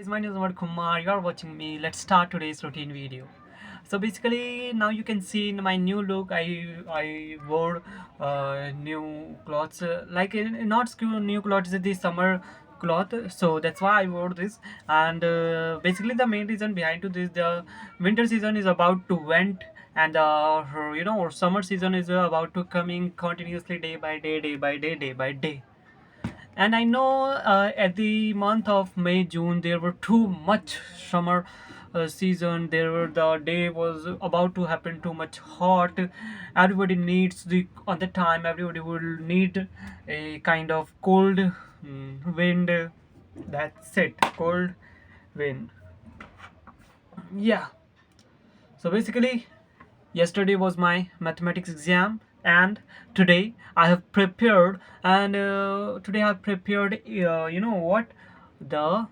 guys, my name is Amar Kumar. You are watching me. Let's start today's routine video. So basically, now you can see in my new look, I wore new clothes, not new clothes, the summer cloth. So that's why I wore this. And basically, the main reason behind to this, the winter season is about to end, and our summer season is about to coming continuously day by day, day by day, day by day. And I know at the month of May, June, there were too much summer season. There were the day was about to happen too much hot. Everybody needs the on the time. Everybody will need a kind of cold wind. That's it, cold wind. Yeah. So basically, yesterday was my mathematics exam, and today I have prepared. And today I have prepared. You know what? The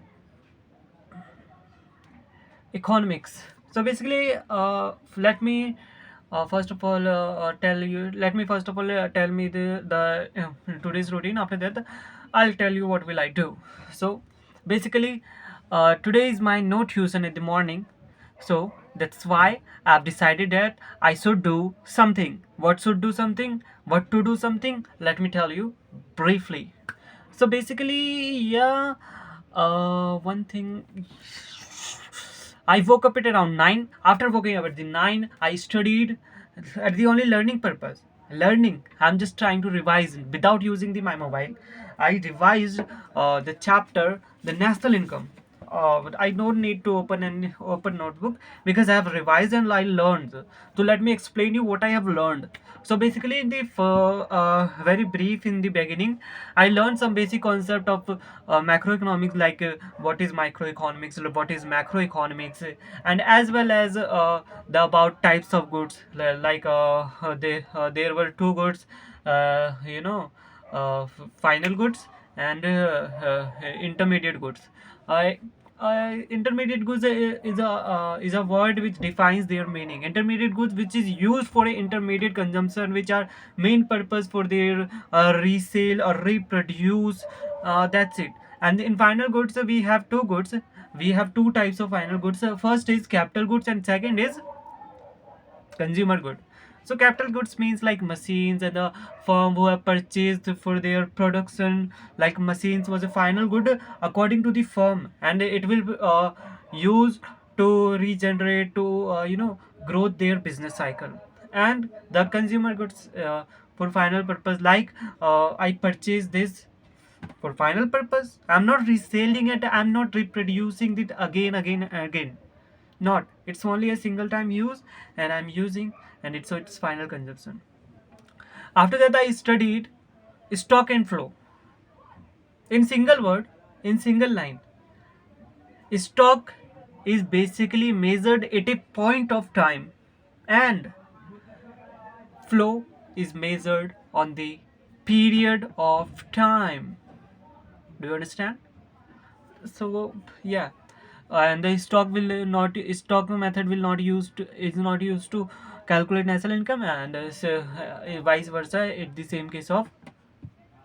economics. So basically, let me first of all tell you. Let me first of all tell me the today's routine. After that, I'll tell you what will I do. So basically, today is my no tuition in the morning. So that's why I've decided that I should do something. What should do something? What to do something? Let me tell you briefly. So basically, yeah, one thing. I woke up at around 9. After waking up at the 9, I studied at the only learning purpose. Learning. I'm just trying to revise without using my mobile. I revised the chapter, the national income. But I don't need to open an open notebook because I have revised and I learned. So let me explain you what I have learned. So basically, in the very brief in the beginning, I learned some basic concept of macroeconomics, like what is microeconomics, what is macroeconomics, and as well as the about types of goods. There were two goods, final goods and intermediate goods. I Intermediate goods is a word which defines their meaning. Intermediate goods, which is used for a intermediate consumption, which are main purpose for their resale or reproduce. That's it. And in final goods, we have two goods. We have two types of final goods. First is capital goods, and second is consumer good. So capital goods means like machines, and the firm who have purchased for their production, like machines was a final good according to the firm, and it will use to regenerate, to grow their business cycle. And the consumer goods, for final purpose, like I purchase this for final purpose. I'm not reselling it, I'm not reproducing it again. Not, it's only a single time use, and I'm using, and it's final consumption. After that, I studied stock and flow. In single word, in single line, stock is basically measured at a point of time, and flow is measured on the period of time. Do you understand? So yeah, and the stock method will not used is not used to calculate national income, and vice versa at the same case of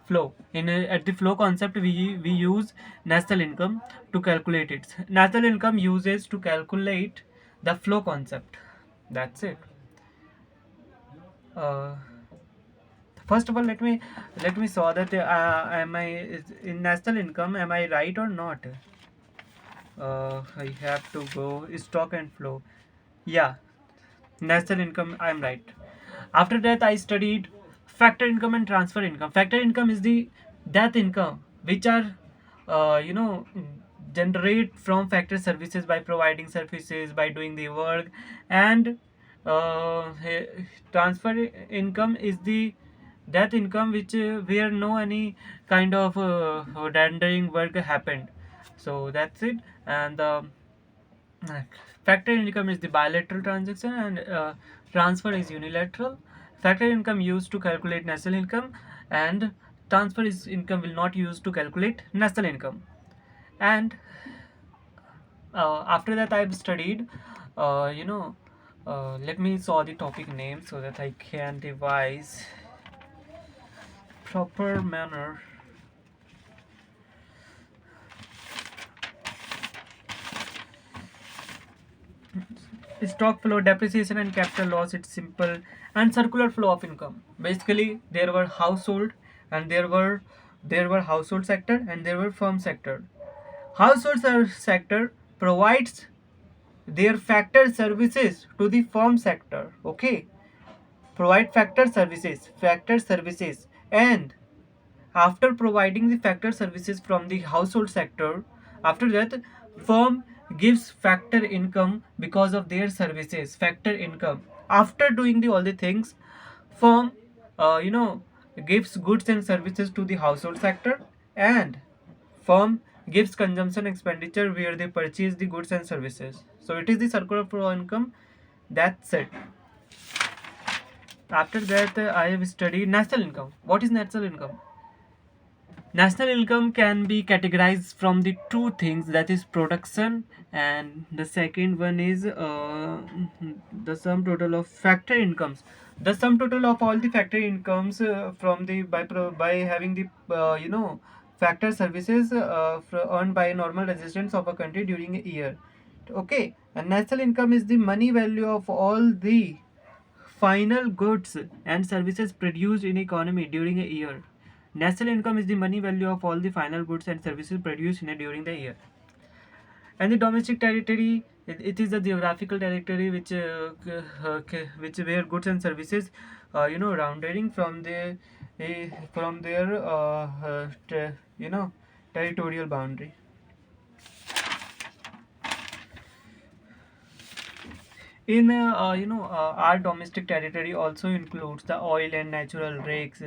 flow. At the flow concept, we use national income to calculate it. National income uses to calculate the flow concept. That's it. uh, First of all, let me saw that am I in national income, am I right or not? I have to go stock and flow. Yeah, national income. I'm right. After that, I studied factor income and transfer income. Factor income is the that income which are generate from factor services by providing services, by doing the work. And transfer income is the that income which where no any kind of rendering work happened. So that's it. And factor income is the bilateral transaction, and transfer is unilateral. Factor income used to calculate national income, and transfer is income will not use to calculate national income. And after that, I've studied, let me saw the topic name so that I can devise proper manner. stock flow, depreciation and capital loss, it's simple. And circular flow of income, basically there were household, and there were household sector and there were firm sector. Household sector provides their factor services to the firm sector. Okay, provide factor services, and after providing the factor services from the household sector, after that, firm gives factor income because of their services. Factor income. After doing all the things, firm, gives goods and services to the household sector, and firm gives consumption expenditure where they purchase the goods and services. So it is the circular flow income. That's it. After that, I have studied national income. What is national income? National income can be categorized from the two things, that is production, and the second one is the sum total of factor incomes. The sum total of all the factor incomes from the by having the factor services earned by normal residents of a country during a year. Okay, and national income is the money value of all the final goods and services produced in economy during a year. National income is the money value of all the final goods and services produced during the year. And the domestic territory, it is a geographical territory which where goods and services, rounding from their territorial boundary. In our domestic territory also includes the oil and natural rigs,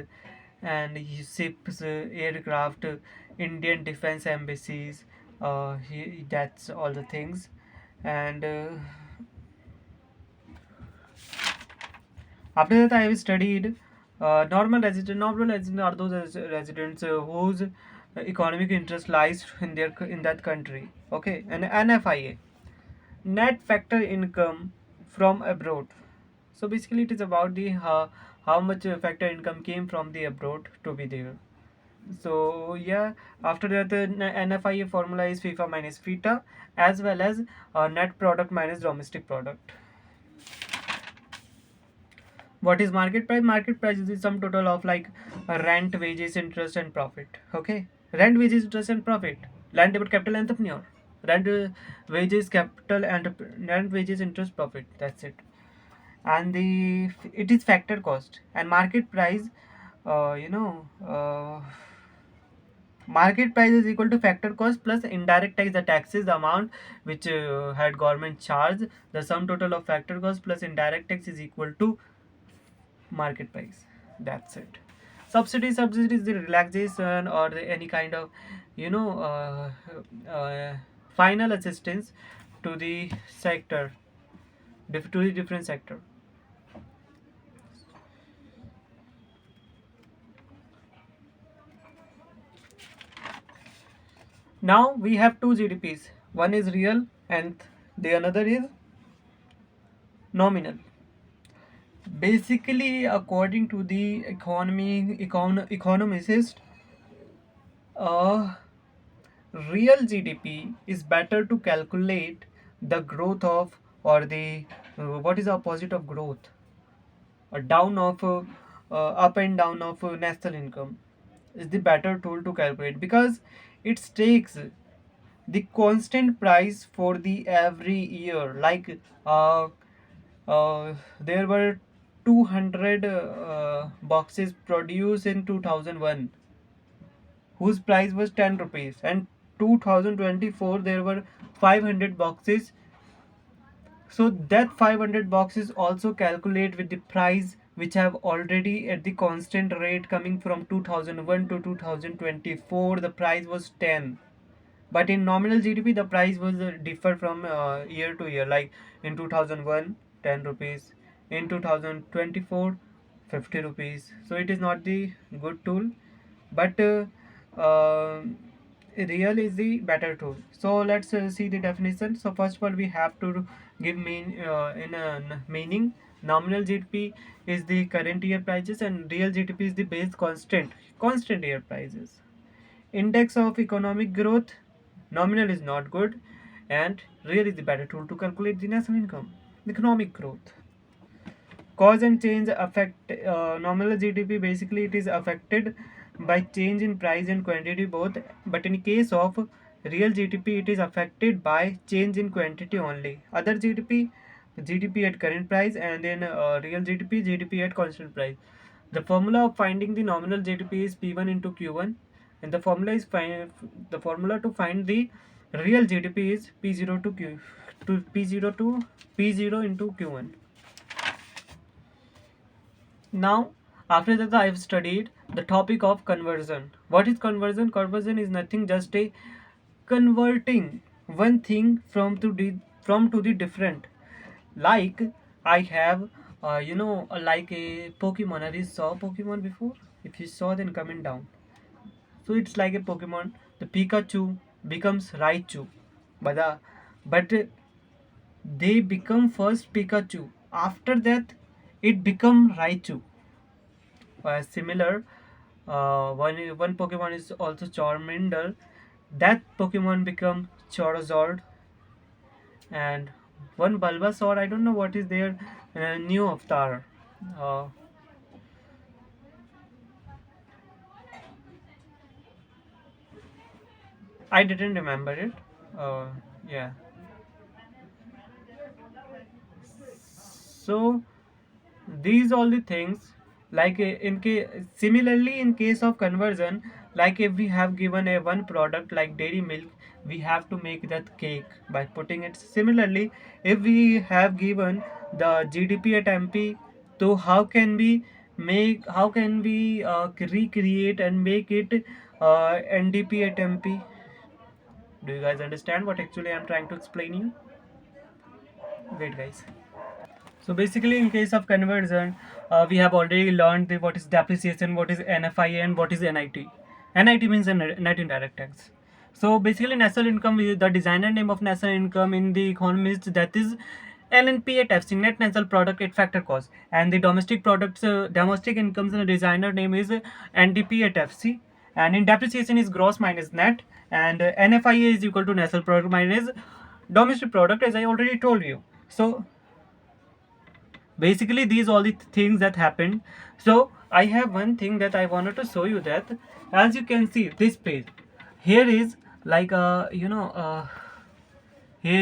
and ships, aircraft, Indian defense embassies. That's all the things. And after that, I have studied normal resident. Normal resident are those residents whose economic interest lies in that country. Okay, and NFIA, net factor income from abroad. So basically it is about the how much factor income came from the abroad to be there. So yeah, after that, the NFIA formula is FIFA minus FITA, as well as net product minus domestic product. What is market price? Market price is the sum total of like rent, wages, interest and profit. Okay, rent, wages, interest and profit. Land, debit, capital, entrepreneur. Rent, wages, capital, and rent, wages, interest, profit. That's it. And it is factor cost and market price. uh, you know uh, Market price is equal to factor cost plus indirect tax, the taxes, the amount which had government charge. The sum total of factor cost plus indirect tax is equal to market price. That's it. Subsidy is the relaxation or any kind of you know uh, final assistance to the sector, to the different sector. Now we have two GDPs. One is real and the another is nominal. Basically, according to the economist, uh, real GDP is better to calculate the growth of, or the what is the opposite of growth, down of up and down of national income is the better tool to calculate, because it takes the constant price for the every year. Like there were 200 boxes produced in 2001 whose price was 10 rupees, and 2024 there were 500 boxes. So that 500 boxes also calculate with the price which have already at the constant rate coming from 2001 to 2024, the price was 10. But in nominal GDP, the price was differ from year to year. Like in 2001, 10 rupees. In 2024, 50 rupees. So it is not the good tool, but real is the better tool. So let's see the definition. So first of all, we have to give in a meaning. Nominal GDP is the current year prices, and real GDP is the base constant year prices. Index of economic growth, nominal is not good, and real is the better tool to calculate the national income. Economic growth. Cause and change affect nominal GDP. Basically, it is affected by change in price and quantity both. But in case of real GDP, it is affected by change in quantity only. Other GDP, GDP at current price, and then real GDP, GDP at constant price. The formula of finding the nominal GDP is P1 into Q1, and the formula to find the real GDP is P0 to P0 to P0 into Q1. Now, after that, I've studied the topic of conversion. What is conversion? Conversion is nothing, just a converting one thing from to the different. Like I have, like a Pokemon. Have you saw Pokemon before? If you saw, then comment down. So it's like a Pokemon. The Pikachu becomes Raichu, but they become first Pikachu. After that, it become Raichu. Similar, one Pokemon is also Charmander. That Pokemon become Charizard, and one Bulbasaur. I don't know what is their new avatar. Uh, I didn't remember it. Uh, yeah. So these all the things, like similarly in case of conversion, like if we have given a one product like dairy milk, we have to make that cake by putting it. Similarly, if we have given the GDP at MP, so how can we recreate and make it NDP at MP? Do you guys understand what actually I'm trying to explain you? Wait, guys. So basically, in case of conversion, we have already learned what is depreciation, what is NFIA, and what is NIT. NIT means net indirect tax. So basically, national income, the designer name of national income in the economist, that is NNP at FC, net national product at factor cost, and the domestic incomes, the designer name is NDP at FC, and in depreciation is gross minus net, and NFIA is equal to national product minus domestic product, as I already told you. So basically these all the things that happened. So I have one thing that I wanted to show you, that as you can see this page, here is like here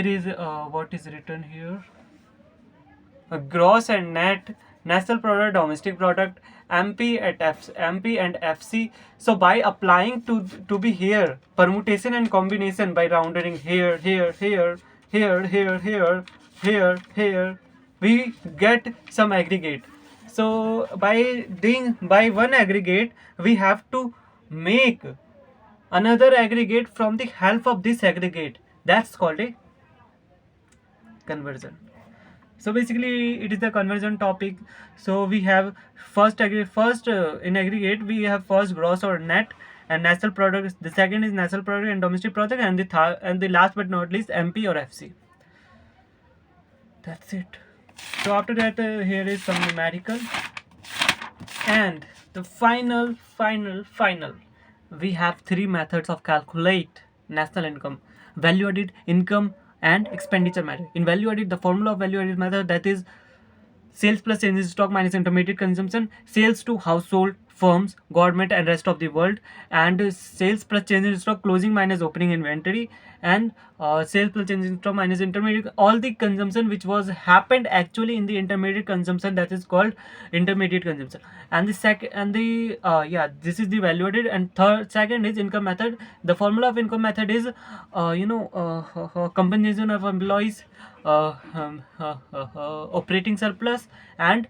is what is written here, gross and net, national product, domestic product, MP and FC. So by applying to be here, permutation and combination, by rounding here, we get some aggregate. So by one aggregate, we have to make another aggregate from the help of this aggregate. That's called a conversion. So basically it is the conversion topic. So we have first in aggregate, we have first gross or net and national product. The second is national product and domestic product, and the third and the last but not least MP or FC. That's it. So after that, here is some numerical, and the final, we have three methods of calculate national income: value added, income, and expenditure method. In value added, the formula of value added method, that is sales plus change in stock minus intermediate consumption, sales to household, firms, government, and rest of the world, and sales plus change in stock closing minus opening inventory, and sales plus change in stock minus intermediate, all the consumption which was happened actually in the intermediate consumption, that is called intermediate consumption. And the second and the this is the value added. And second is income method. The formula of income method is compensation of employees, operating surplus, and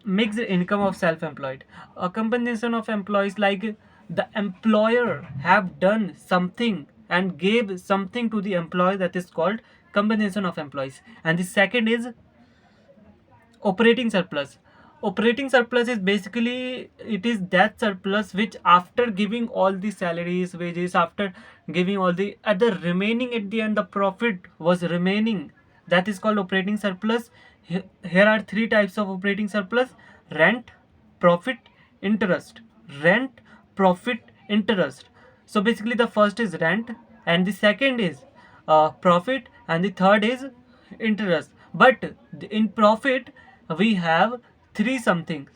mixed income of self-employed. A compensation of employees, like the employer have done something and gave something to the employee, that is called compensation of employees. And the second is operating surplus. Operating surplus is basically, it is that surplus which, after giving all the salaries, wages, after giving all the other remaining, at the end the profit was remaining, that is called operating surplus. Here are three types of operating surplus: rent, profit, interest. Rent, profit, interest. So basically the first is rent, and the second is profit, and the third is interest. But in profit we have three something.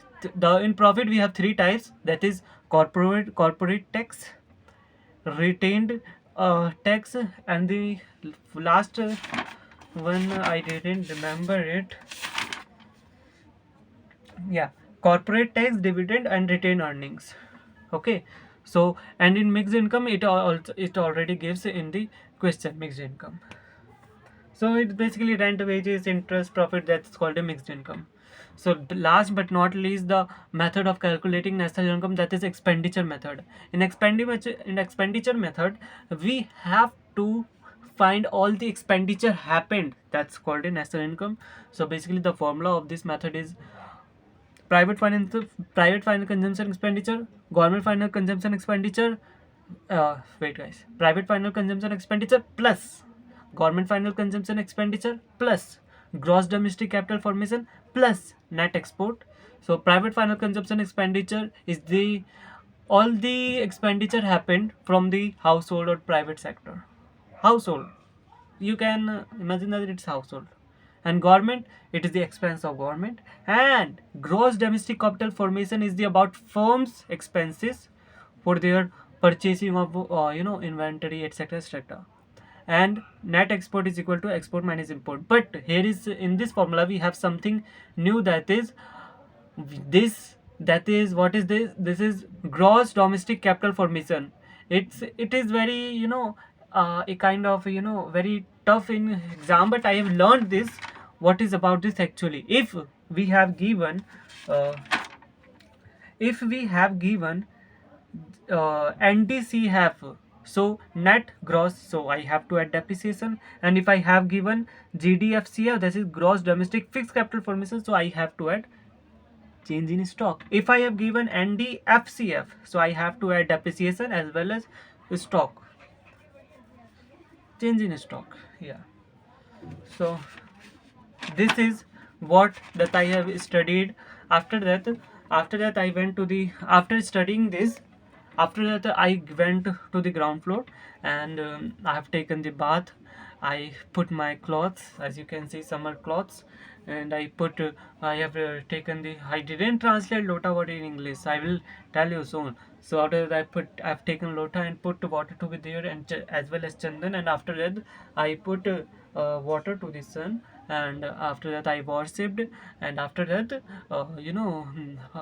In profit we have three types, that is corporate tax, retained tax, and the last one I didn't remember it. Yeah, corporate tax, dividend, and retained earnings. Okay, so and in mixed income it already gives in the question mixed income. So it's basically rent, wages, interest, profit. That's called a mixed income. So the last but not least, the method of calculating national income, that is expenditure method. In expenditure method, we have to find all the expenditure happened. That's called a national income. So basically, the formula of this method is private finance, private final consumption expenditure, government final consumption expenditure. Wait, guys. Private final consumption expenditure plus government final consumption expenditure plus gross domestic capital formation plus net export. So private final consumption expenditure is the all the expenditure happened from the household or private sector. Household, you can imagine that it's household, and government, it is the expense of government, and gross domestic capital formation is the about firms expenses for their purchasing of inventory, etc., etc. And net export is equal to export minus import. But here is, in this formula we have something new, that is this, that is, what is this? This is gross domestic capital formation. It is very, a kind of, very tough in exam, but I have learned this. What is about this actually? We have given uh, if we have given NDCF, so net gross, so I have to add depreciation. And if I have given GDFCF, this is gross domestic fixed capital formation, so I have to add change in stock. If I have given NDFCF, so I have to add depreciation as well as stock, change in stock. Yeah. So this is what that I have studied. After that I went to the, after studying this, after that I went to the ground floor, and I have taken the bath. I put my clothes, as you can see, summer clothes, and I have taken the, I didn't translate lota word in English, I will tell you soon. So after that I've taken lota and put water to be there, and as well as chandan, and after that I put water to the sun, and after that I worshipped, and after that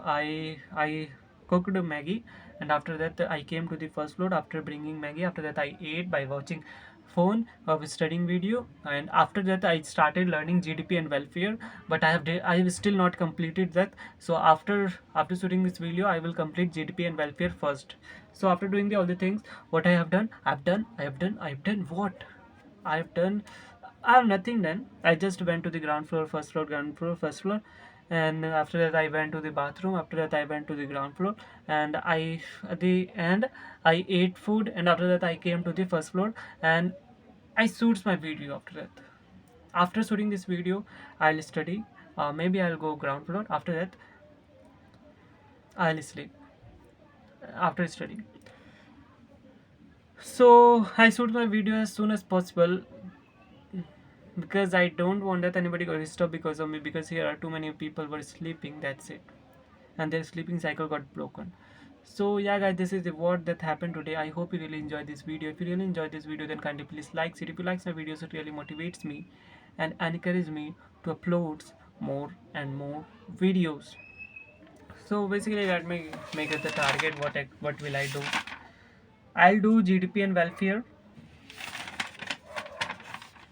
I cooked Maggie, and after that I came to the first floor after bringing Maggie. After that I ate by watching phone of studying video, and after that I started learning GDP and welfare, but I have still not completed that. So after shooting this video I will complete GDP and welfare first. So after doing all the things, what I have done what I have done, I have nothing done. I just went to the ground floor, first floor, ground floor, first floor, and after that I went to the bathroom. After that I went to the ground floor, and at the end I ate food, and after that I came to the first floor, and I shoots my video. After that, after shooting this video, I'll study. Maybe I'll go ground floor. After that, I'll sleep after studying. So I shoot my video as soon as possible, because I don't want that anybody got disturbed because of me, because here are too many people were sleeping, that's it, and their sleeping cycle got broken. So yeah guys, this is the what that happened today. I hope you really enjoyed this video. If you really enjoyed this video, then kindly please like it. If you like my videos, it really motivates me and encourages me to upload more and more videos. So basically let me make it the target. What will I do? I'll do GDP and welfare.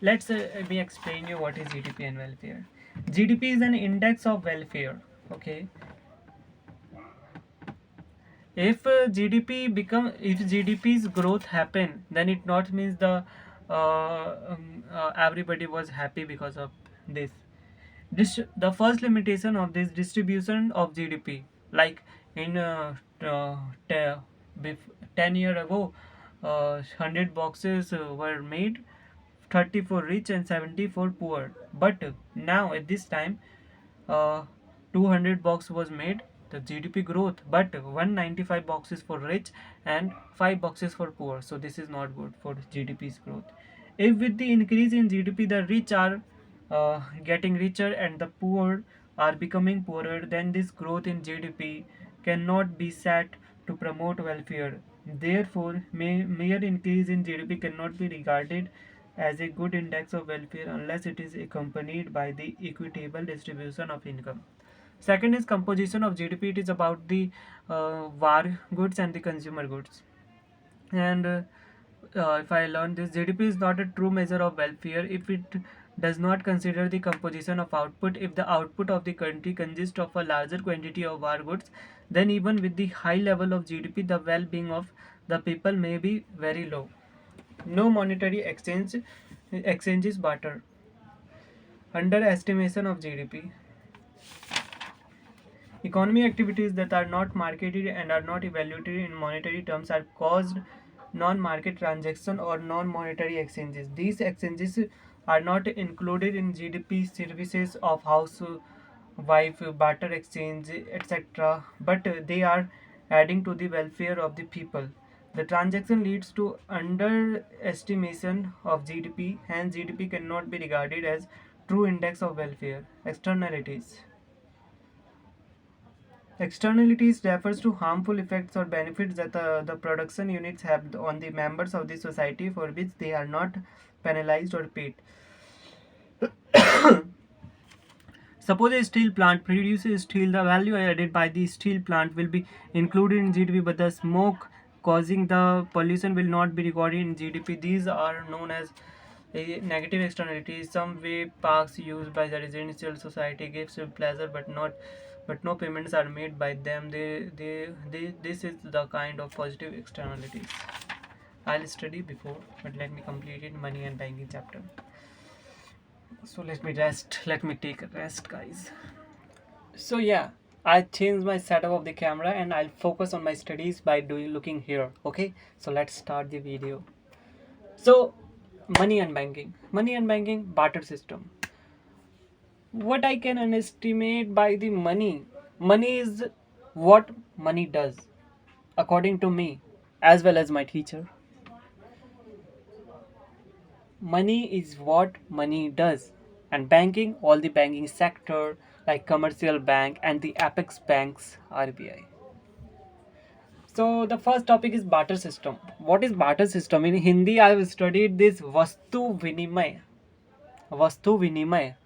Let's me explain you what is GDP and welfare. GDP is an index of welfare. Okay. If GDP's growth happen, then it not means everybody was happy because of this. The first limitation of this distribution of GDP, like in 10 year ago, 100 boxes were made, 30 for rich and 70 for poor. But now at this time, uh, 200 box was made, the GDP growth, but 195 boxes for rich and 5 boxes for poor. So this is not good for GDP's growth. If with the increase in GDP the rich are getting richer and the poor are becoming poorer, then this growth in GDP cannot be set to promote welfare. Therefore, mere increase in GDP cannot be regarded as a good index of welfare unless it is accompanied by the equitable distribution of income. Second is composition of GDP. It is about the war goods and the consumer goods. And if I learn this, GDP is not a true measure of welfare if it does not consider the composition of output. If the output of the country consists of a larger quantity of war goods, then even with the high level of GDP, the well-being of the people may be very low. No monetary exchanges barter. Underestimation of GDP. Economy activities that are not marketed and are not evaluated in monetary terms are caused non-market transaction or non-monetary exchanges. These exchanges are not included in GDP services of housewife, barter exchange, etc. But they are adding to the welfare of the people. The transaction leads to underestimation of GDP, hence GDP cannot be regarded as true index of welfare. Externalities. Externalities refers to harmful effects or benefits that the production units have on the members of the society for which they are not penalized or paid. Suppose a steel plant produces steel, the value added by the steel plant will be included in GDP, but the smoke causing the pollution will not be recorded in GDP. These are known as a negative externalities. Some way parks used by the residential society gives you pleasure, but no payments are made by them. This is the kind of positive externalities. I'll study before, but let me complete it money and banking chapter. So let me rest. Let me take a rest, guys. So yeah, I changed my setup of the camera and I'll focus on my studies by doing looking here. Okay, so let's start the video. So money and banking barter system. What I can underestimate by the money is what money does, according to me, as well as my teacher. Money is what money does, and banking, all the banking sector like commercial bank and the apex banks, RBI. So the first topic is barter system. What is barter system? In Hindi, I have studied this Vastu Vinimay. Vastu Vinimay.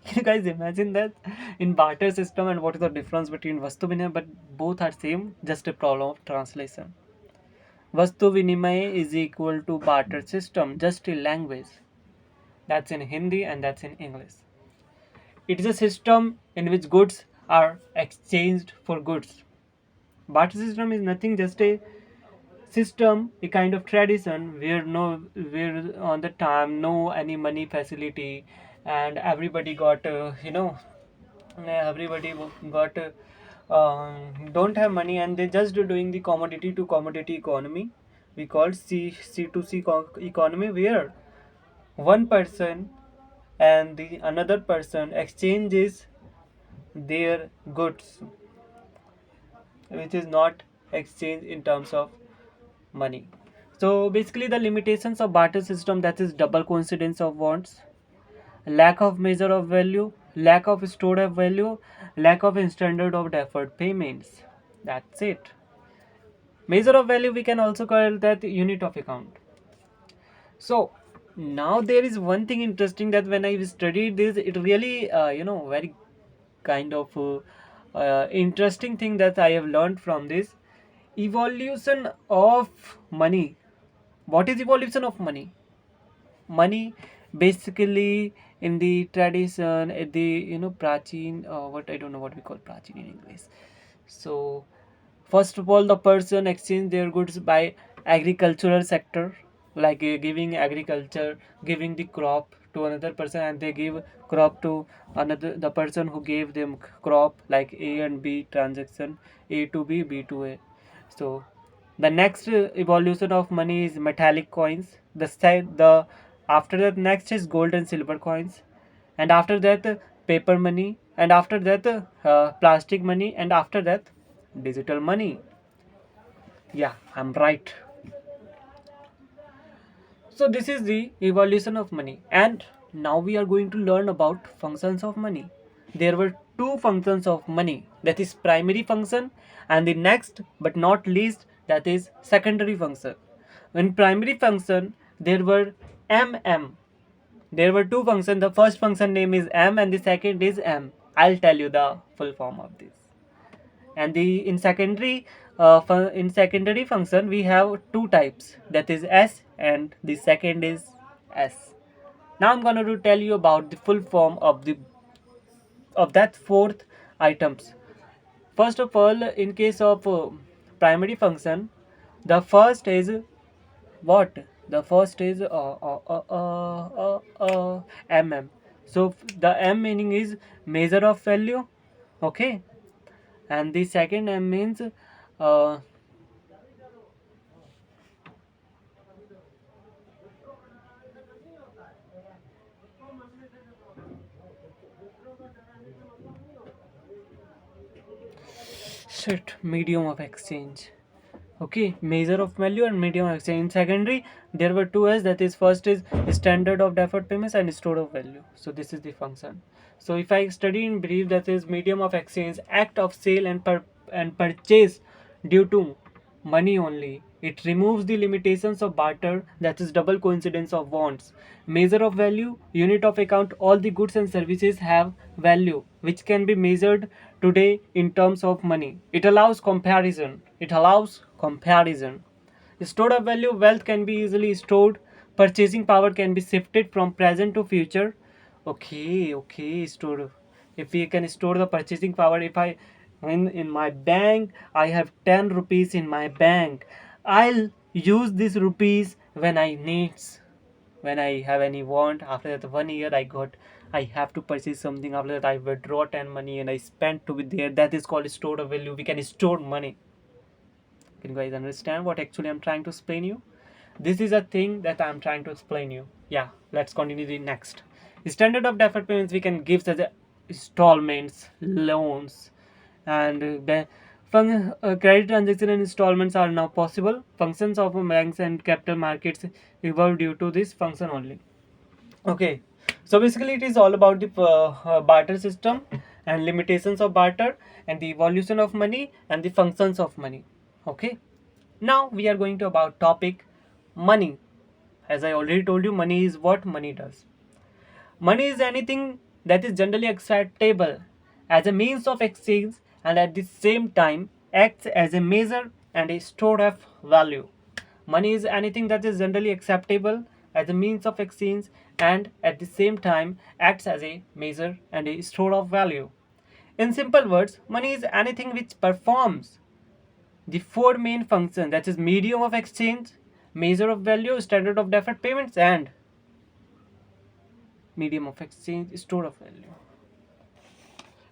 Can you guys imagine that? In barter system, and what is the difference between Vastu Vinimay? But both are same, just a problem of translation. Vastu Vinimay is equal to barter system, just a language. That's in Hindi and that's in English. It is a system in which goods are exchanged for goods. Barter system is nothing, just a system, a kind of tradition where on the time no any money facility, and everybody got everybody got don't have money, and they just doing the commodity to commodity economy. We call C to C economy, where one person and the another person exchanges their goods, which is not exchange in terms of money. So basically the limitations of barter system, that is double coincidence of wants, lack of measure of value, lack of stored up value, lack of standard of deferred payments. That's it. Measure of value, we can also call that unit of account. So now there is one thing interesting, that when I studied this, it really very kind of interesting thing that I have learned from this. Evolution of money. What is evolution of money? Money basically in the tradition, the prachin, what I don't know what we call prachin in English. So first of all, the person exchange their goods by agricultural sector, like giving the crop to another person, and they give crop to another, the person who gave them crop, like A and B transaction, A to B, B to A. So the next evolution of money is metallic coins. The after that, next is gold and silver coins, and after that paper money, and after that plastic money, and after that digital money. Yeah, I'm right. So this is the evolution of money, and Now we are going to learn about functions of money. There were two functions of money, that is primary function, and the next but not least, that is secondary function. In primary function there were mm. There were two functions. The first function name is m and the second is m. I'll tell you the full form of this. And the in secondary function we have two types, that is s and the second is s. Now I'm going to tell you about the full form of the of that fourth items. First of all, in case of primary function, the first is what? The first is mm. So the m meaning is measure of value, okay, and the second m means uh, shit, medium of exchange. Okay, measure of value and medium of exchange. In secondary there were two s, that is first is standard of deferred payments and store of value. So this is the function. So if I study in brief, that is medium of exchange, act of sale and purchase due to money only. It removes the limitations of barter, that is double coincidence of wants. Measure of value, unit of account, all the goods and services have value which can be measured today in terms of money. It allows comparison. It allows comparison. Stored of value, wealth can be easily stored. Purchasing power can be shifted from present to future. Okay, okay, store. If we can store the purchasing power, if I in my bank I have 10 rupees in my bank, I'll use these rupees when I needs, when I have any want. After that 1 year I have to purchase something. After that I withdraw 10 money and I spend to be there. That is called stored of value. We can store money. Can you guys understand what actually I'm trying to explain you? This is a thing that I'm trying to explain you. Yeah, let's continue the next. Standard of deferred payments we can give as a installments, loans, and credit transaction and installments are now possible. Functions of banks and capital markets evolve due to this function only. Okay, so basically it is all about the barter system and limitations of barter and the evolution of money and the functions of money. Okay, now we are going to about topic money. As I already told you, money is what money does. Money is anything that is generally acceptable as a means of exchange and at the same time acts as a measure and a store of value. Money is anything that is generally acceptable as a means of exchange and at the same time acts as a measure and a store of value. In simple words, money is anything which performs the four main functions, that is medium of exchange, measure of value, standard of deferred payments, and medium of exchange, store of value.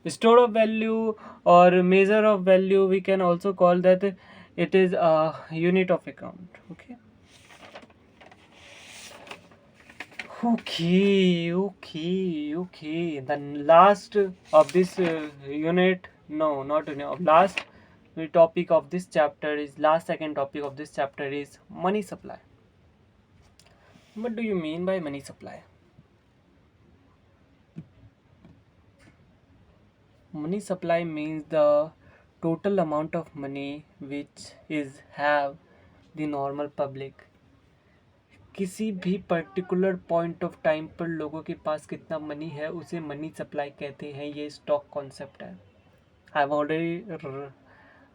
Store of value or measure of value, we can also call that it is a unit of account. Okay. Okay. The last of this unit, no, not unit, last topic of this chapter is last second topic of this chapter is money supply. What do you mean by money supply? Money supply means the total amount of money which is have the normal public. किसी भी particular point of time पर लोगों के पास कितना money है उसे money supply कहते हैं. ये स्टॉक कॉन्सेप्ट है. I have already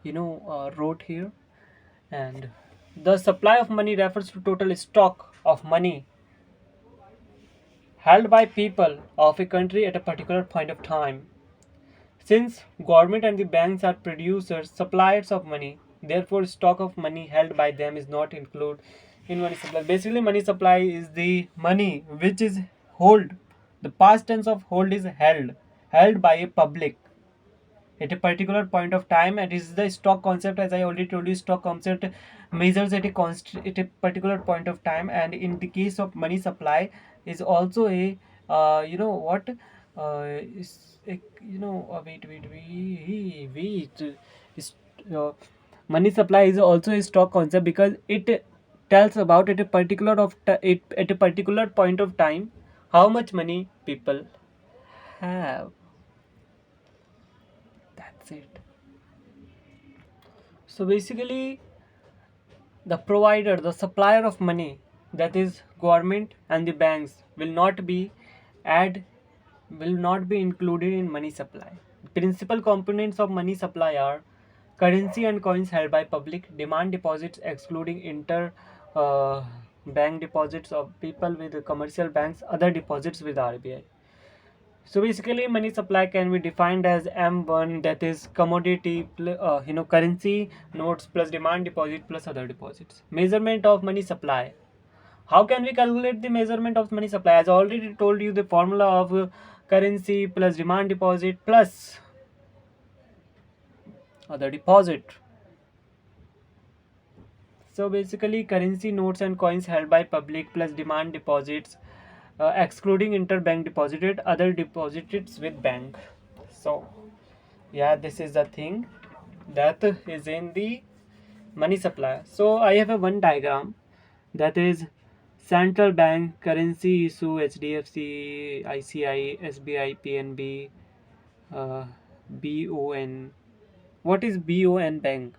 wrote here. And the supply of money refers to total stock of money held by people of a country at a particular point of time. Since government and the banks are producers, suppliers of money, therefore stock of money held by them is not included in money supply. Basically, money supply is the money which is hold. The past tense of hold is held by a public at a particular point of time, and is the stock concept. As I already told you, stock concept measures at a particular point of time. And in the case of money supply is also a you know what is a, wait is, money supply is also a stock concept because it tells about at a particular point of time how much money people have. That's it. So basically, the provider, the supplier of money, that is government and the banks, add will not be included in money supply. Principal components of money supply are currency and coins held by public, demand deposits excluding inter bank deposits of people with commercial banks, other deposits with RBI. So basically, money supply can be defined as M1, that is commodity, currency, notes plus demand deposit plus other deposits. Measurement of money supply. How can we calculate the measurement of money supply? As I already told you, the formula of currency plus demand deposit plus other deposit. So basically, currency notes and coins held by public plus demand deposits, excluding interbank deposited, other deposits with bank. So yeah, this is the thing that is in the money supply. So I have a one diagram, that is central bank currency issue HDFC, ICI, SBI, PNB, uh, BON. What is BON bank?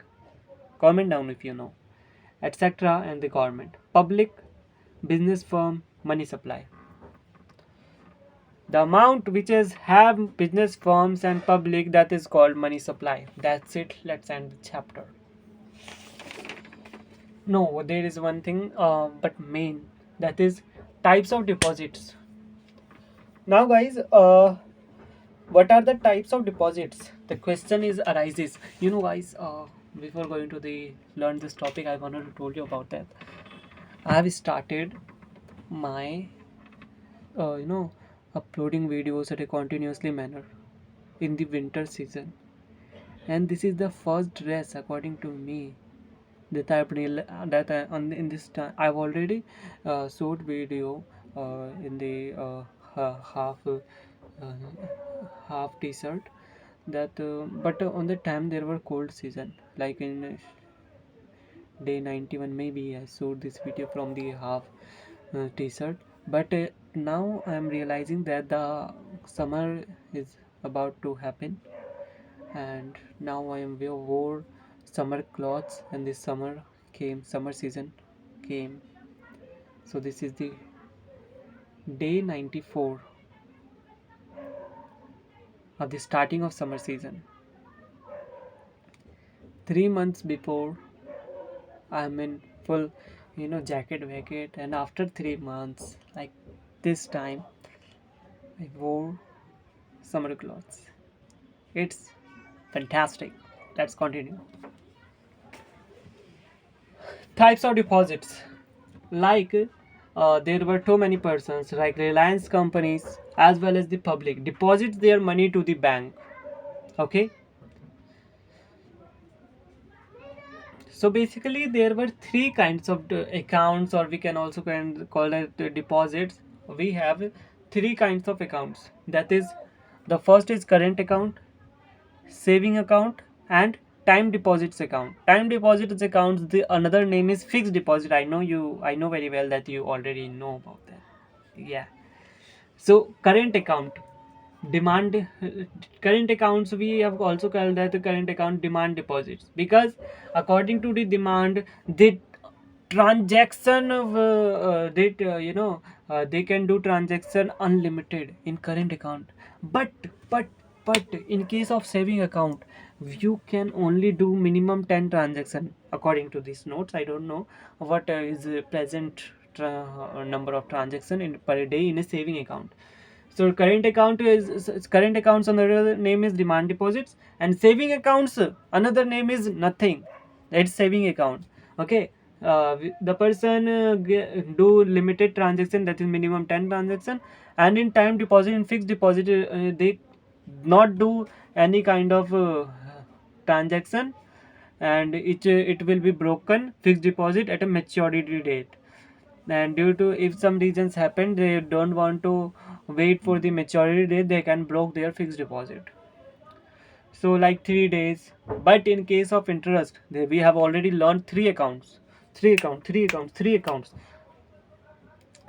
Comment down if you know, etc. And the government, public, business firm, money supply. The amount which is have business firms and public, that is called money supply. That's it. Let's end the chapter. No, there is one thing, but main, that is types of deposits. Now, guys, what are the types of deposits? The question is arises. Guys, before going to the learn this topic, I wanted to told you about that. I have started my, uh, you know, uploading videos at a continuously manner in the winter season, and this is the first dress according to me that in this time I've already shot video in the uh, half t-shirt, that but on the time there were cold season, like in day 91 maybe I shot this video from the half t-shirt. But now I am realizing that the summer is about to happen, and now I am wore summer clothes, and this summer season came. So this is the day 94 of the starting of summer season. 3 months before, I'm in full jacket, and after 3 months like this time I wore summer clothes. It's fantastic. Let's continue. Types of deposits, like there were too many persons like Reliance companies as well as the public deposits their money to the bank. Okay, so basically there were three kinds of accounts, or we can also call it deposits. We have three kinds of accounts, that is, the first is current account, saving account, and time deposits account. Time deposits accounts, the another name is fixed deposit. I know very well that you already know about that. Yeah. So current account, demand current accounts, we have also called that the current account demand deposits, because according to the demand, the transaction of they can do transaction unlimited in current account. But but but in case of saving account, you can only do minimum 10 transaction according to these notes. I don't know what is the present number of transaction in per day in a saving account. So current accounts, another name is demand deposits, and saving accounts, another name is nothing. It's saving account. Okay, the person do limited transaction, that is minimum 10 transaction, and in time deposit and fixed deposit, they not do any kind of transaction, and it will be broken fixed deposit at a maturity date. And due to, if some reasons happen, they don't want to wait for the maturity date, they can block their fixed deposit, so like 3 days. But in case of interest, we have already learned three accounts.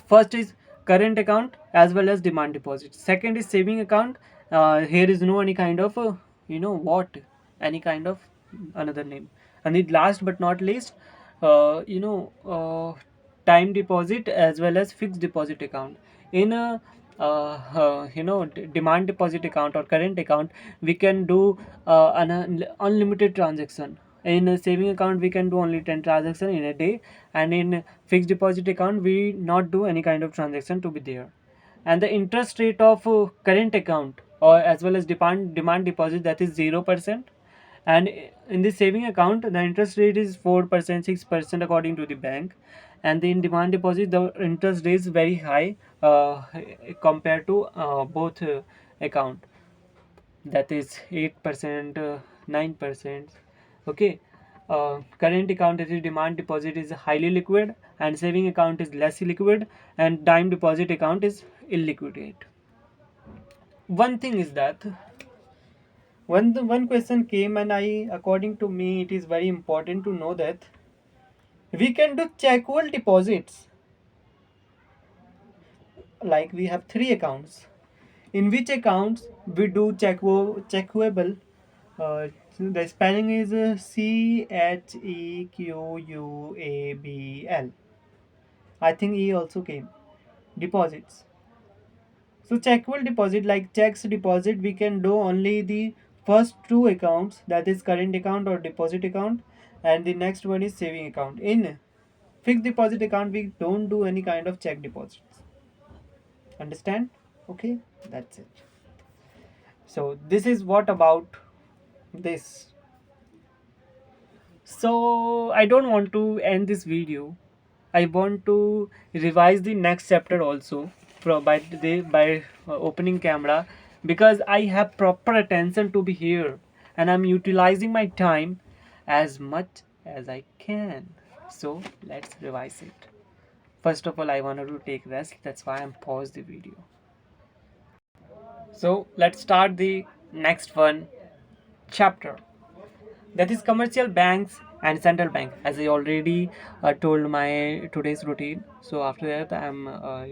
First is current account as well as demand deposit. Second is saving account. Here is no any kind of what, any kind of another name. And the last but not least, time deposit as well as fixed deposit account. In a demand deposit account or current account, we can do an unlimited transaction. In a saving account we can do only 10 transaction in a day, and in fixed deposit account we not do any kind of transaction to be there. And the interest rate of current account or as well as demand deposit, that is 0%. And in the saving account the interest rate is 4%, 6% according to the bank. And in demand deposit the interest rate is very high, compared to both account, that is 8%, 9%. Okay. Current account, that is demand deposit, is highly liquid, and saving account is less liquid, and time deposit account is illiquid. One thing is that one question came, and I, according to me, it is very important to know that we can do checkable deposits. Like we have three accounts, in which accounts we do checkable. The spelling is CHEQUABL. I think E also came. Deposits. So checkable deposit, like checks deposit, we can do only the first two accounts, that is current account or deposit account, and the next one is saving account. In fixed deposit account, we don't do any kind of check deposits. Understand? Okay, that's it. So this is what about this. So I don't want to end this video. I want to revise the next chapter also by opening camera, because I have proper attention to be here, and I'm utilizing my time as much as I can. So let's revise it. First of all, I wanted to take rest. That's why I'm pause the video. So let's start the next one chapter, that is commercial banks and central bank. As I already told my today's routine, so after that I'm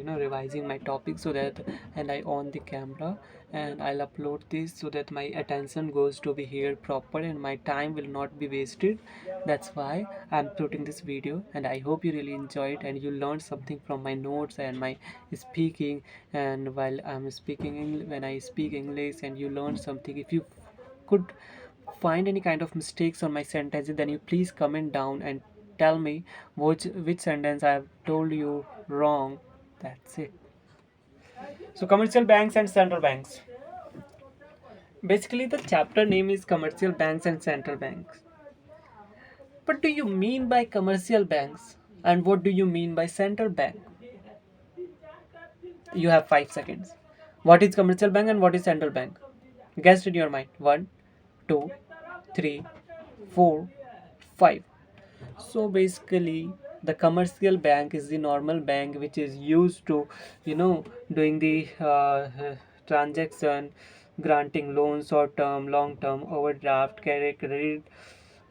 revising my topic, so that, and I on the camera, and I'll upload this so that my attention goes to be here proper and my time will not be wasted. That's why I'm putting this video, and I hope you really enjoy it and you learned something from my notes and my speaking. And while I'm speaking when I speak English and you learn something, if you could find any kind of mistakes on my sentences, then you please comment down and tell me which sentence I have told you wrong. That's it. So commercial banks and central banks. Basically the chapter name is commercial banks and central banks. What do you mean by commercial banks and what do you mean by central bank? You have 5 seconds. What is commercial bank and what is central bank? Guess in your mind. 1, 2, 3, 4, 5. So basically the commercial bank is the normal bank which is used to doing the transaction, granting loans, short term, long term, overdraft, credit,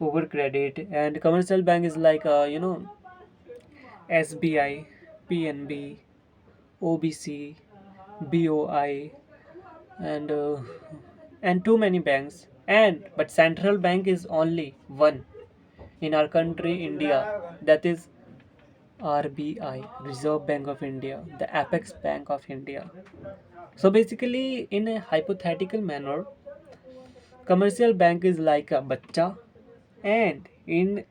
over credit. And commercial bank is like SBI, PNB, OBC, BOI, and too many banks. And but central bank is only one in our country India, that is RBI, Reserve Bank of India, the apex bank of India. So basically, in a hypothetical manner, commercial bank is like a bacha, and in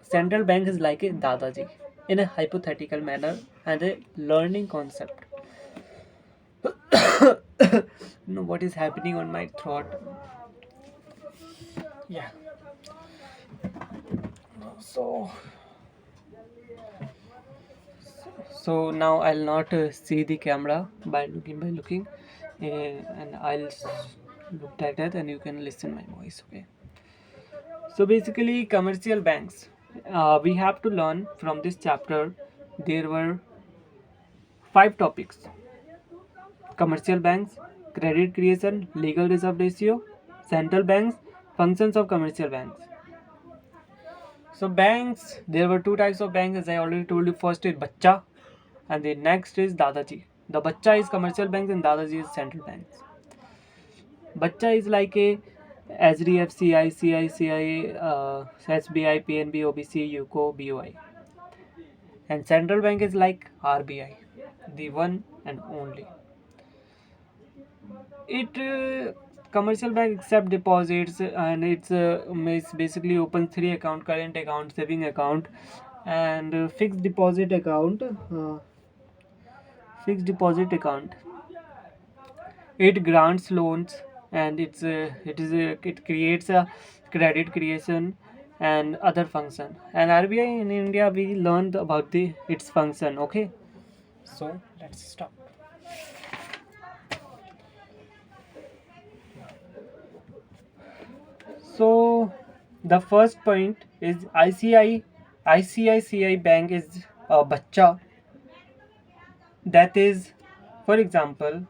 central bank is like a dadaji. In a hypothetical manner and a learning concept. What is happening on my throat? Yeah. So now I'll not see the camera by looking, and I'll look like that, and you can listen my voice. Okay. So basically, commercial banks. We have to learn from this chapter. There were 5 topics: commercial banks, credit creation, legal reserve ratio, central banks, functions of commercial banks. So banks, there were 2 types of banks, as I already told you. First is bacha, And the next is Dadaji. The Bacha is commercial banks and Dadaji is central banks. Bacha is like a HDFC, ICICI, SBI, PNB, OBC, UCO, BOI. And central bank is like RBI, the one and only. It commercial bank accept deposits, and it's basically open three account: current account, saving account, and fixed deposit account. Fixed deposit account. It grants loans, and it creates a credit creation and other function. And RBI in India, we learned about the its function. Okay, so let's stop. So the first point is ICICI Bank is a bacha. That is, for example,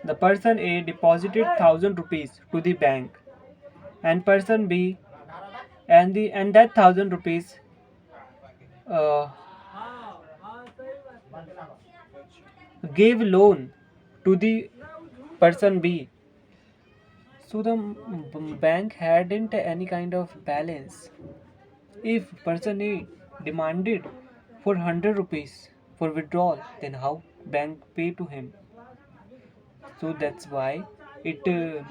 the person A deposited 1,000 rupees to the bank, and person B and that 1,000 rupees uh, gave loan to the person B. So the bank hadn't any kind of balance. If person A demanded for 100 rupees for withdrawal, then how bank pay to him? So that's why it the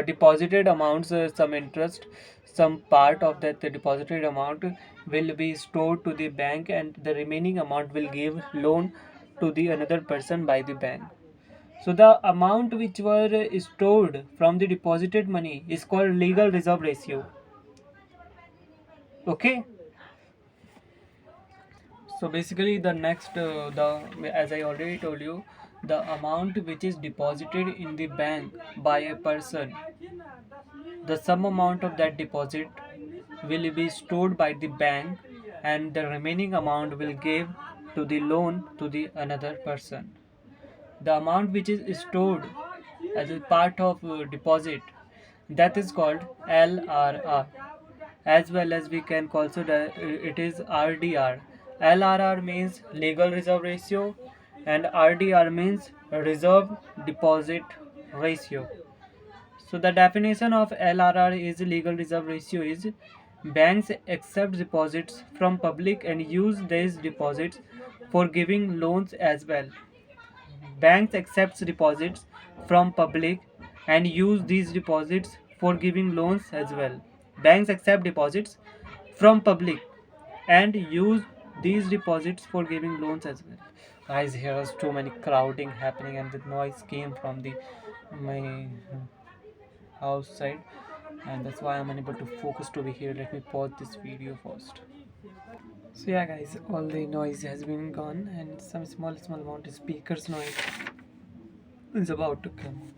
deposited amounts, some interest, some part of that the deposited amount will be stored to the bank, and the remaining amount will give loan to the another person by the bank. So the amount which were stored from the deposited money is called legal reserve ratio. Okay. So basically, the next, the as I already told you, the amount which is deposited in the bank by a person, the sum amount of that deposit will be stored by the bank, and the remaining amount will give to the loan to the another person. The amount which is stored as a part of deposit, that is called LRR, as well as we can also it is RDR. LRR means legal reserve ratio, and RDR means reserve deposit ratio. So the definition of LRR is legal reserve ratio is banks accept deposits from public and use these deposits for giving loans as well. Banks accepts deposits from public and use these deposits for giving loans as well. Banks accept deposits from public and use these deposits for giving loans as well. Guys, here is too many crowding happening, and the noise came from the my house side, and that's why I'm unable to focus to be here. Let me pause this video first. So yeah, guys, all the noise has been gone, and some small amount of speakers noise is about to come.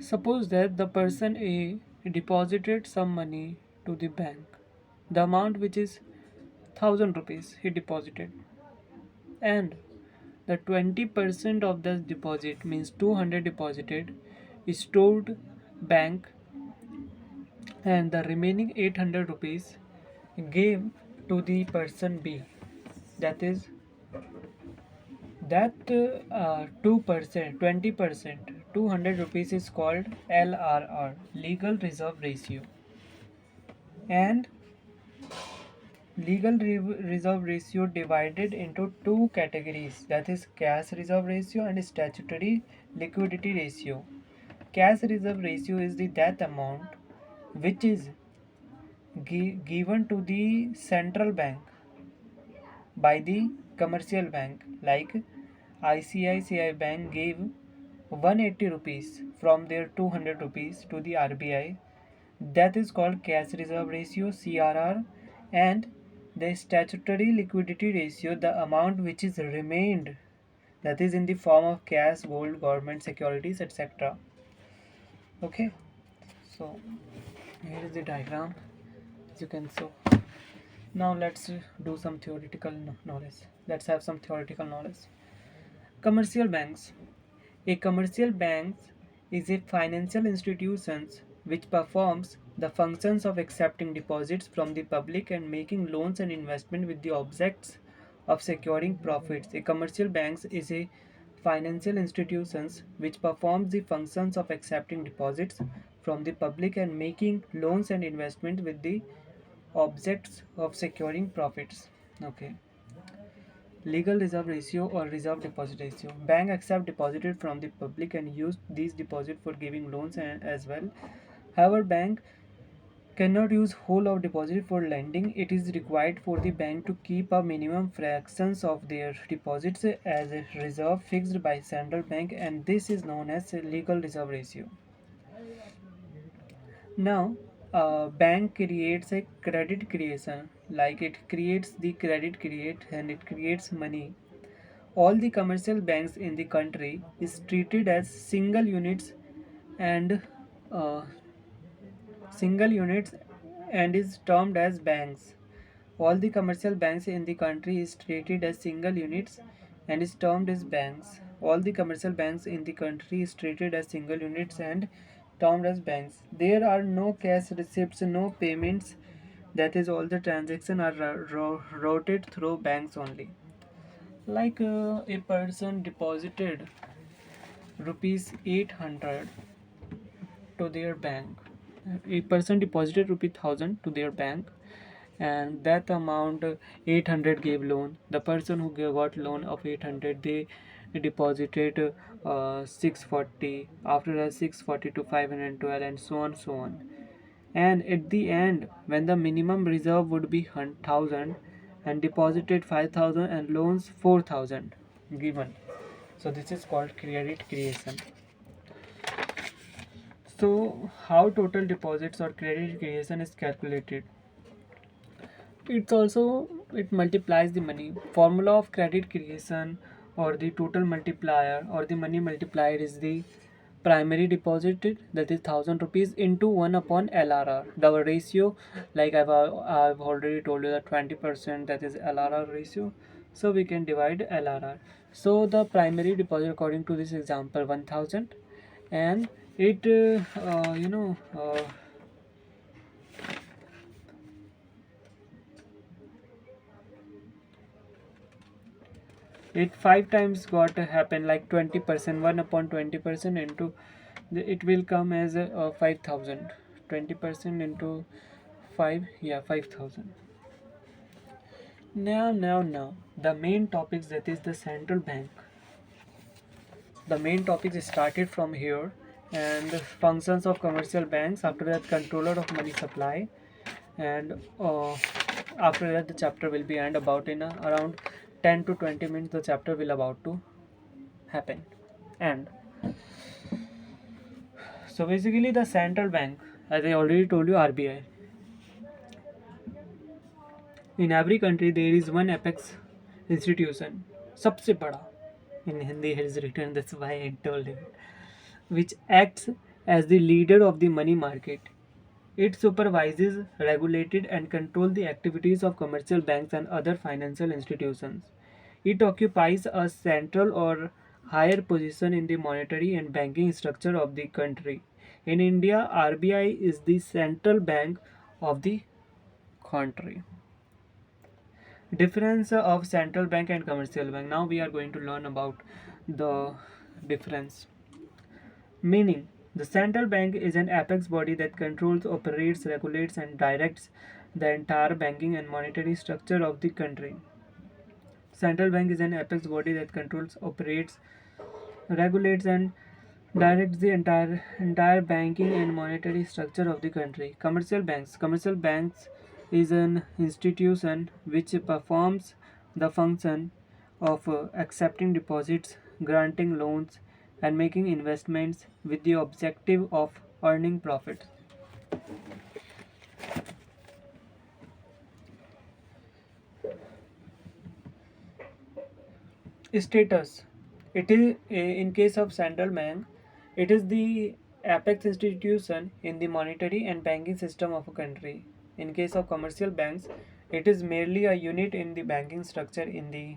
Suppose that the person A deposited some money to the bank. The amount which is 1,000 rupees he deposited, and the 20% of the deposit means 200 deposited is stored bank, and the remaining 800 rupees gave to the person B. That is that 2%, 20%, 200 rupees is called LRR, legal reserve ratio. And reserve ratio divided into two categories, that is cash reserve ratio and statutory liquidity ratio. Cash reserve ratio is the that amount which is given to the central bank by the commercial bank, like ICICI Bank gave 180 rupees from their 200 rupees to the RBI. That is called cash reserve ratio, CRR. And the statutory liquidity ratio, the amount which is remained that is in the form of cash, gold, government securities, etc. Okay, so here is the diagram, as you can see. Now let's do some theoretical knowledge. Let's have some theoretical knowledge. Commercial banks. A commercial bank is a financial institution which performs the functions of accepting deposits from the public and making loans and investment with the objects of securing profits. A commercial bank is a financial institution which performs the functions of accepting deposits from the public and making loans and investment with the objects of securing profits. Okay. Legal reserve ratio or reserve deposit ratio. Bank accept deposited from the public and use these deposit for giving loans and as well. However, bank cannot use whole of deposit for lending. It is required for the bank to keep a minimum fractions of their deposits as a reserve fixed by central bank, and this is known as legal reserve ratio. Now, a bank creates a credit creation, like it creates the credit create and it creates money. All the commercial banks in the country is treated as and uh, single units and is termed as banks. All the commercial banks in the country is treated as single units and is termed as banks. All the commercial banks in the country is treated as single units and termed as banks. There are no cash receipts, no payments. That is, all the transactions are routed through banks only. Like a person deposited rupees 800 to their bank. A person deposited rupees 1000 to their bank, and that amount 800 gave loan. The person who got loan of 800, they deposited 640, after that 640 to 512, and so on so on. And at the end, when the minimum reserve would be 1000 and deposited 5000 and loans 4000 given. So this is called credit creation. So how total deposits or credit creation is calculated? It's also, it multiplies the money. Formula of credit creation or the total multiplier or the money multiplier is the primary deposited, that is 1000 rupees, into 1 upon LRR. The ratio, like I've already told you, that 20%, that is LRR ratio. So we can divide LRR. So the primary deposit according to this example 1000, and it it 5 times got to happen, like 20%, 1 upon 20% into it will come as 5000. 20% into 5, yeah, 5000. Now the main topics, that is the central bank. The main topics started from here, and the functions of commercial banks, after that controller of money supply, and after that the chapter will be end about in around 10 to 20 minutes. The chapter will about to happen. And so basically the central bank, as I already told you, RBI. In every country there is one apex institution, सबसे बड़ा. In Hindi it is written, that's why I told him, which acts as the leader of the money market. It supervises, regulated, and controls the activities of commercial banks and other financial institutions. It occupies a central or higher position in the monetary and banking structure of the country. In India, RBI is the central bank of the country. Difference of central bank and commercial bank. Now we are going to learn about the difference. Meaning, the central bank is an apex body that controls, operates, regulates, and directs the entire banking and monetary structure of the country. Central bank is an apex body that controls, operates, regulates, and directs the entire banking and monetary structure of the country. Commercial banks. Commercial banks is an institution which performs the function of accepting deposits, granting loans, and making investments with the objective of earning profits. Status. It is in case of central bank, it is the apex institution in the monetary and banking system of a country. In case of commercial banks, it is merely a unit in the banking structure in the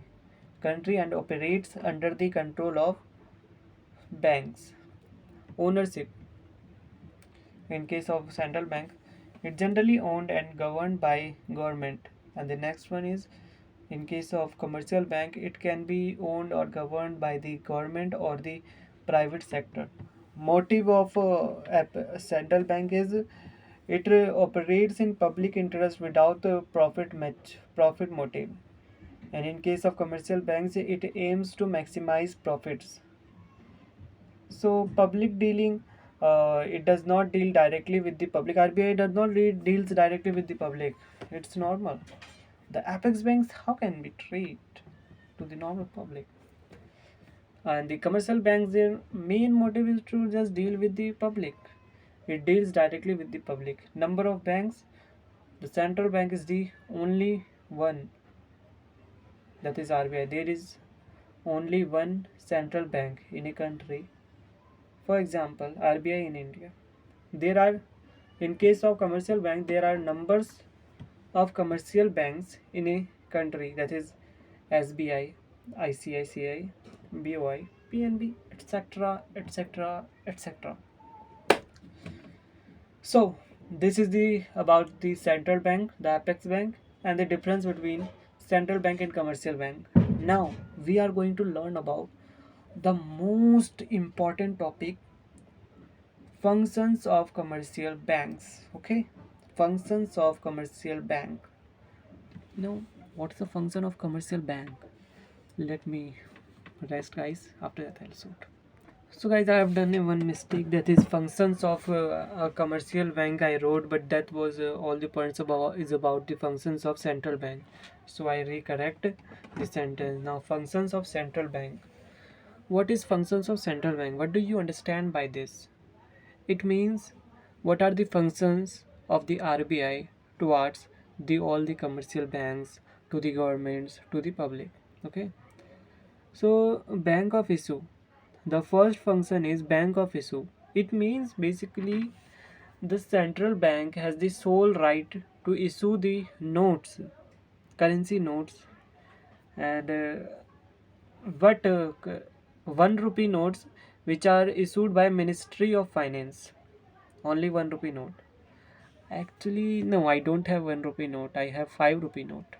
country and operates under the control of banks. Ownership. In case of central bank, it generally owned and governed by government. And the next one is, in case of commercial bank, it can be owned or governed by the government or the private sector. Motive of central bank is it operates in public interest without profit motive. And in case of commercial banks, it aims to maximize profits. So public dealing, it does not deal directly with the public. RBI does not deals directly with the public. It's normal. The apex banks, how can we treat to the normal public? And the commercial banks, their main motive is to just deal with the public. It deals directly with the public. Number of banks, the central bank is the only one, that is RBI. There is only one central bank in a country. For example, RBI in India. There are, in case of commercial bank, there are numbers of commercial banks in a country, that is SBI, ICICI, BOI, PNB, etc., etc., etc. So this is the about the central bank, the apex bank, and the difference between central bank and commercial bank. Now we are going to learn about the most important topic, functions of commercial banks. Okay, functions of commercial bank. Now, what's the function of commercial bank? Let me rest, guys. After that, I'll sort. So, guys, I have done a one mistake, that is functions of a commercial bank. I wrote, but that was all the points about is about the functions of central bank. So I recorrect the sentence. Now, functions of central bank. What is functions of central bank? What do you understand by this? It means what are the functions of the RBI towards the all the commercial banks, to the governments, to the public. Okay. So bank of issue. The first function is bank of issue. It means basically the central bank has the sole right to issue the notes, currency notes, and but 1 rupee notes which are issued by Ministry of Finance. Only 1 rupee note. Actually, no, I don't have 1 rupee note. I have 5 rupee note.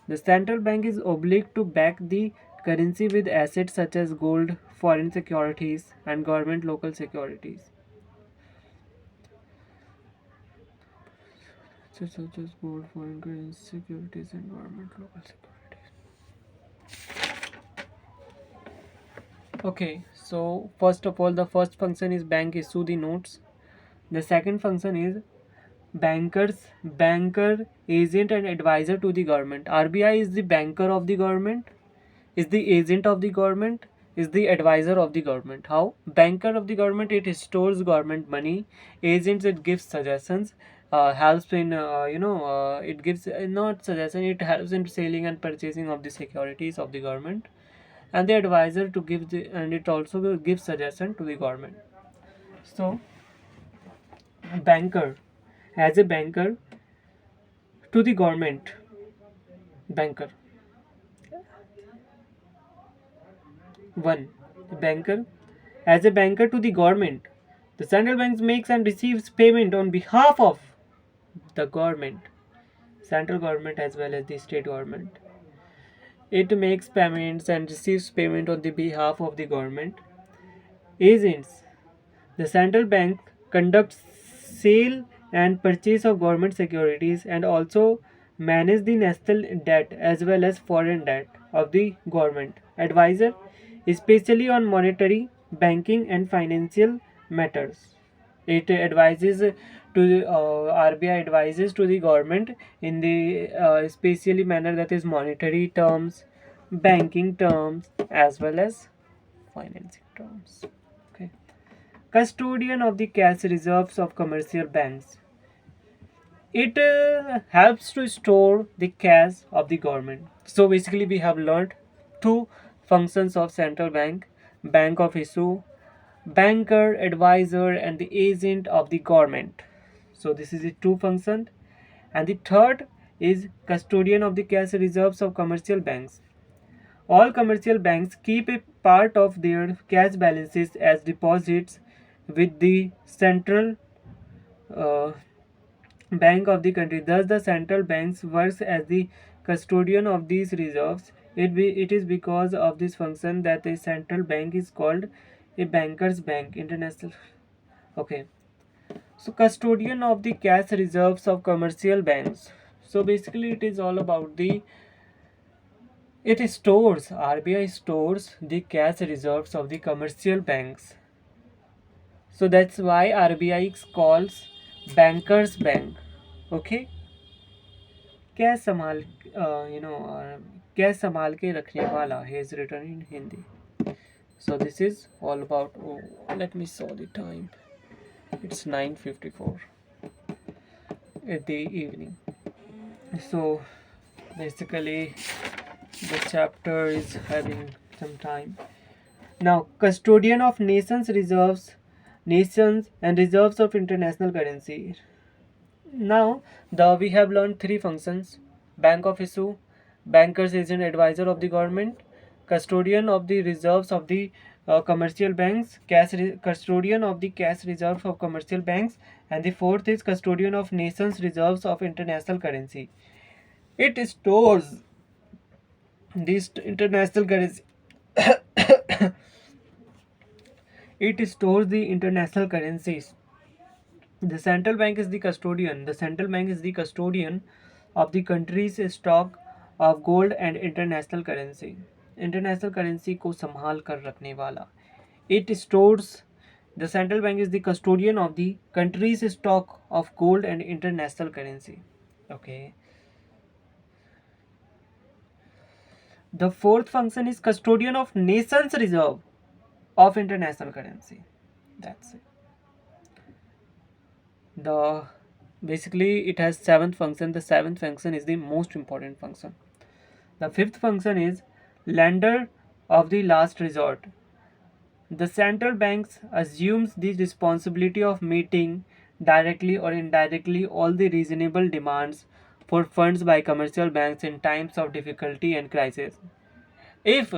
The central bank is obliged to back the currency with assets such as gold, foreign securities, and government local securities. Such as gold, foreign currency securities, and government local securities. Okay, so first of all, the first function is bank issue the notes. The second function is banker, agent, and advisor to the government. RBI is the banker of the government, is the agent of the government, is the advisor of the government. How? Banker of the government, it stores government money. Agents, it gives suggestions, helps in it gives not suggestion, it helps in selling and purchasing of the securities of the government. And the advisor to give the, and it also gives suggestion to the government. So banker, as a banker to the government, banker. One, the banker, as a banker to the government, the central bank makes and receives payment on behalf of the government, central government as well as the state government. It makes payments and receives payment on the behalf of the government. Agents, the central bank conducts sale and purchase of government securities and also manage the national debt as well as foreign debt of the government. Advisor, especially on monetary, banking, and financial matters. It advises to RBI advises to the government in the especially manner, that is monetary terms, banking terms, as well as financing terms. Okay. Custodian of the cash reserves of commercial banks. It helps to store the cash of the government. So basically, we have learned two functions of central bank: bank of issue, banker, advisor, and the agent of the government. So this is the two function. And the third is custodian of the cash reserves of commercial banks. All commercial banks keep a part of their cash balances as deposits with the central uh, bank of the country. Thus, the central banks works as the custodian of these reserves. It is because of this function that a central bank is called a bankers bank international. Okay, so custodian of the cash reserves of commercial banks. So basically, it is all about the it stores RBI stores the cash reserves of the commercial banks. So that's why RBI calls bankers bank. Okay, cash संभाल you know cash संभाल के रखने वाला he is written in Hindi. So this is all about. Oh, let me saw the time. It's 9:54 at the evening. So basically the chapter is having some time. Now, custodian of nations and reserves of international currency. Now, we have learned three functions: bank of issue, bankers agent advisor of the government, custodian of the reserves of the commercial banks, custodian of the cash reserves of commercial banks, and the fourth is custodian of nations reserves of international currency. It stores this international currency. It stores the international currencies. The central bank is the custodian. The central bank is the custodian of the country's stock of gold and international currency. International currency को संभाल कर रखने वाला. It stores. The central bank is the custodian of the country's stock of gold and international currency. Okay. The fourth function is custodian of nation's reserve of international currency. That's it. The basically it has seventh function. The seventh function is the most important function. The fifth function is lender of the last resort. The central banks assumes the responsibility of meeting directly or indirectly all the reasonable demands for funds by commercial banks in times of difficulty and crisis. If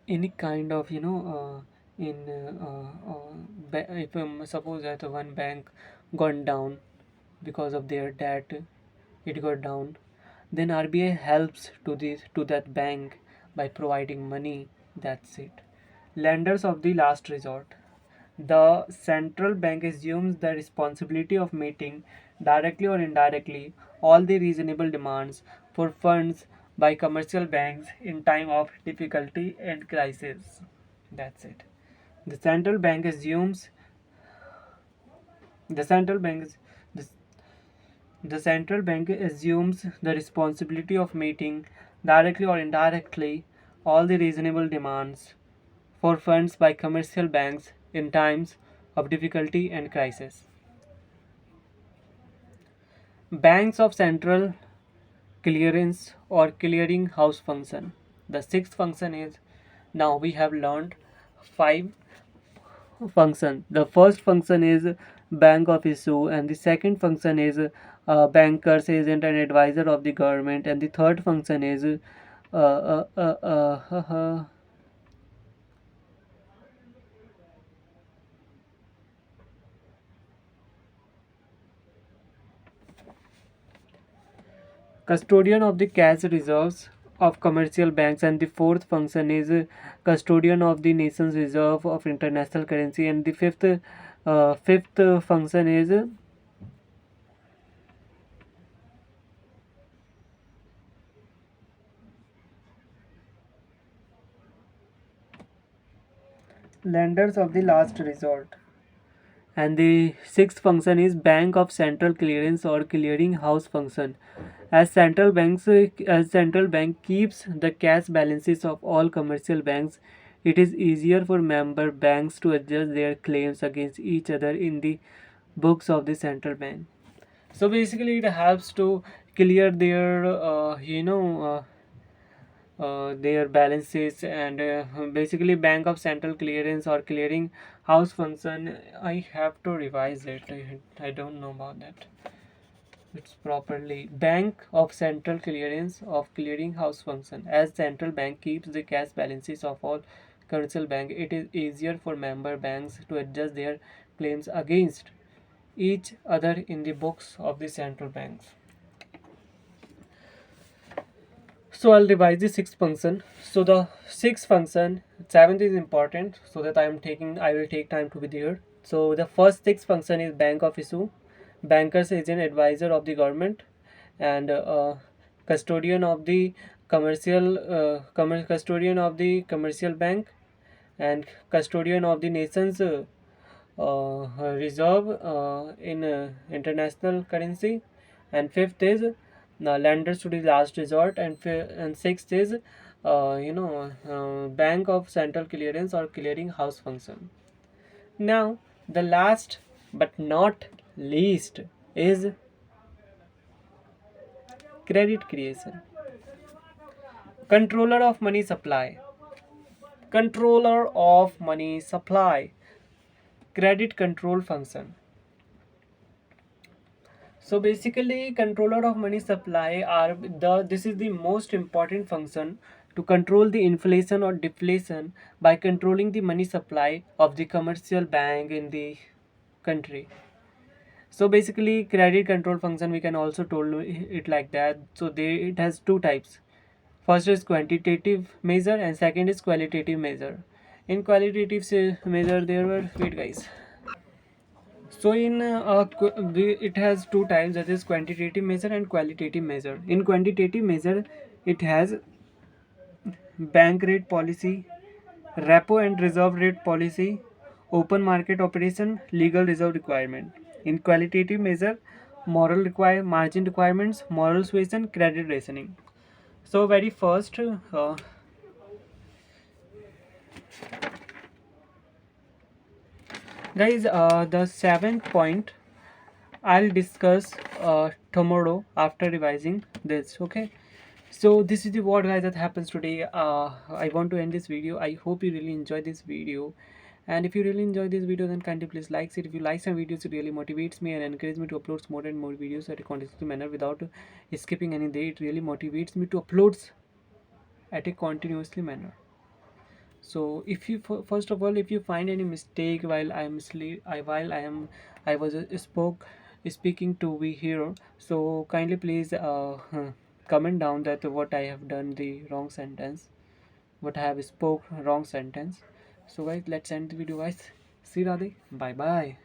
any kind of in if suppose that one bank gone down because of their debt, it got down, then RBI helps to that bank by providing money. That's it. Lenders of the last resort. The central bank assumes the responsibility of meeting directly or indirectly all the reasonable demands for funds by commercial banks in time of difficulty and crisis. That's it. The central bank assumes the central bank is the, the central bank assumes the responsibility of meeting directly or indirectly all the reasonable demands for funds by commercial banks in times of difficulty and crisis. Banks of central clearance or clearing house function. The sixth function is, now we have learned five function. The first function is bank of issue, and the second function is bankers agent and advisor of the government, and the third function is uh, uh, uh, uh, uh, uh, custodian of the cash reserves of commercial banks, and the fourth function is custodian of the nation's reserve of international currency, and the fifth function is lenders of the last resort, and the sixth function is bank of central clearance or clearing house function. As central bank keeps the cash balances of all commercial banks, it is easier for member banks to adjust their claims against each other in the books of the central bank. So basically it helps to clear their their balances, and basically bank of central clearance or clearing house function. I have to revise it. I don't know about that. It's properly bank of central clearance of clearing house function. As central bank keeps the cash balances of all commercial bank, it is easier for member banks to adjust their claims against each other in the books of the central banks. So I'll revise the sixth function. So the sixth function, seventh is important, so that I will take time to be there. So the first sixth function is bank of issue. Bankers is an advisor of the government, and custodian of the custodian of the commercial bank, and custodian of the nation's reserve in international currency. And fifth is lenders to the last resort. And sixth is bank of central clearance or clearing house function. Now the last but not least is credit creation. Controller of money supply. Controller of money supply. Credit control function. So basically, controller of money supply are this is the most important function to control the inflation or deflation by controlling the money supply of the commercial bank in the country. So basically, credit control function we can also told it like that. So it has two types. First is quantitative measure and second is qualitative measure. In qualitative measure, there were wait guys. So it has two types, that is quantitative measure and qualitative measure. In quantitative measure, it has bank rate policy, repo and reserve rate policy, open market operation, legal reserve requirement. In qualitative measure, margin requirements, moral suasion, credit rationing. So very first, guys, the seventh point I'll discuss tomorrow after revising this. Okay. So this is the what guys that happens today. I want to end this video. I hope you really enjoy this video. And if you really enjoy this video, then kindly please like it. If you like some videos, it really motivates me and encourages me to upload more and more videos at a consistent manner without skipping any day. It really motivates me to upload at a continuously manner. So if you first of all, if you find any mistake while I am I was speaking to be here, so kindly please comment down that what I have done the wrong sentence, what I have spoke wrong sentence. So guys, let's end the video guys. See you, Radhe. Bye bye.